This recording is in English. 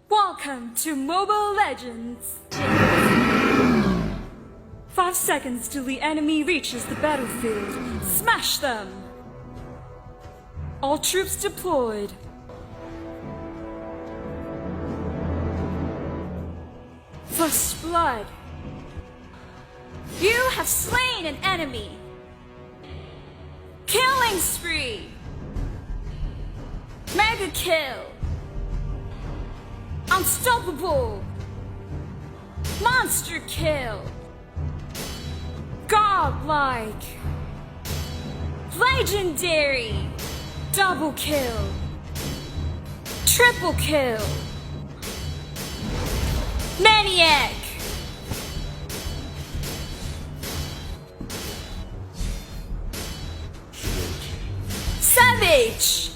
Welcome to Mobile Legends! 5 seconds till the enemy reaches the battlefield. Smash them! All troops deployed. First blood. You have slain an enemy. Killing spree. Mega kill. Unstoppable. Monster kill. Godlike. Legendary. Double kill. Triple kill. Maniac. Savage.